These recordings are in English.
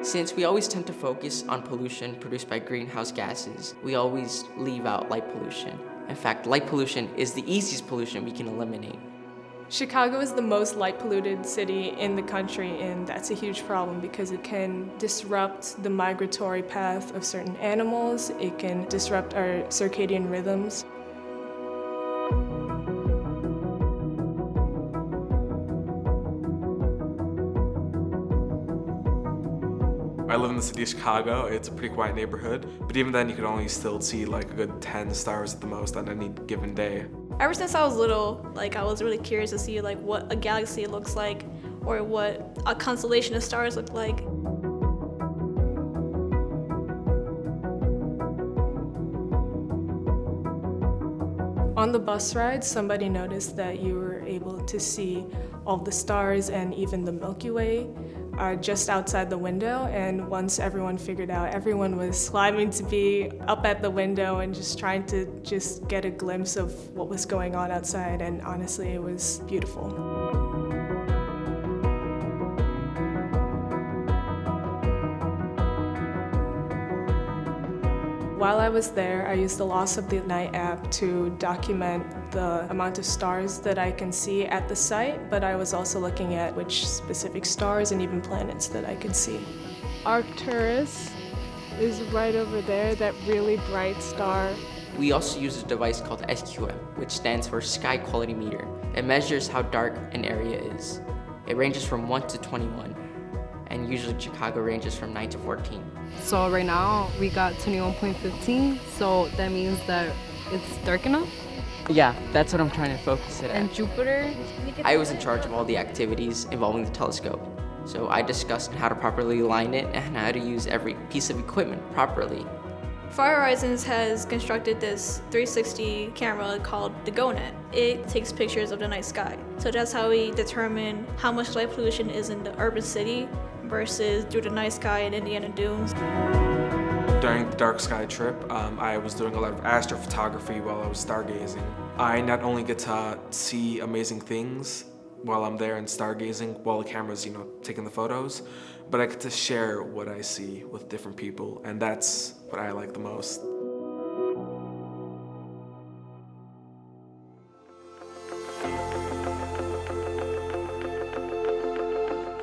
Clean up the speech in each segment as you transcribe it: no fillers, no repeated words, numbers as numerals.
Since we always tend to focus on pollution produced by greenhouse gases, we always leave out light pollution. In fact, light pollution is the easiest pollution we can eliminate. Chicago is the most light polluted city in the country, and that's a huge problem because it can disrupt the migratory path of certain animals. It can disrupt our circadian rhythms. I live in the city of Chicago. It's a pretty quiet neighborhood, but even then you could only still see like a good 10 stars at the most on any given day. Ever since I was little, I was really curious to see what a galaxy looks like or what a constellation of stars look like. On the bus ride, somebody noticed that you were able to see all the stars and even the Milky Way just outside the window, and once everyone figured out, everyone was climbing to be up at the window and just trying to just get a glimpse of what was going on outside, and honestly, it was beautiful. While I was there, I used the Loss of the Night app to document the amount of stars that I can see at the site, but I was also looking at which specific stars and even planets that I could see. Arcturus is right over there, that really bright star. We also use a device called SQM, which stands for Sky Quality Meter. It measures how dark an area is. It ranges from 1 to 21, and usually Chicago ranges from 9 to 14. So right now we got 21.15, so that means that it's dark enough? Yeah, that's what I'm trying to focus it And at. Jupiter? I was in charge of all the activities involving the telescope. So I discussed how to properly align it and how to use every piece of equipment properly. Far Horizons has constructed this 360 camera called the GoNet. It takes pictures of the night sky. So that's how we determine how much light pollution is in the urban city versus through the night sky in Indiana Dunes. During the dark sky trip, I was doing a lot of astrophotography while I was stargazing. I not only get to see amazing things while I'm there and stargazing, while the camera's, taking the photos, but I get to share what I see with different people, and that's what I like the most.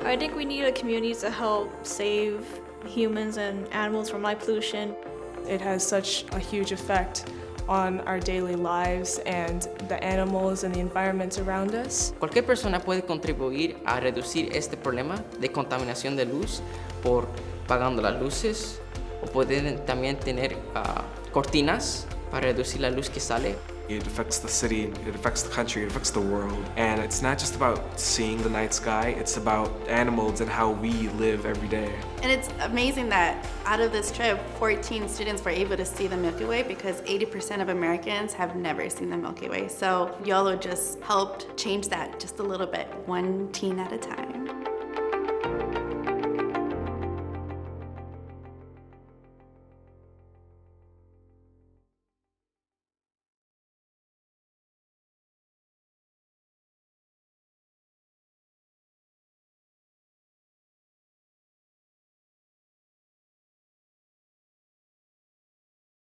I think we need a community to help save humans and animals from light pollution. It has such a huge effect on our daily lives and the animals and the environment around us. Cualquier persona puede contribuir a reducir este problema de contaminación de luz por pagando las luces, o pueden también tener cortinas para reducir la luz que sale. It affects the city, it affects the country, it affects the world. And it's not just about seeing the night sky, it's about animals and how we live every day. And it's amazing that out of this trip, 14 students were able to see the Milky Way because 80% of Americans have never seen the Milky Way. So YOLO just helped change that just a little bit, one teen at a time.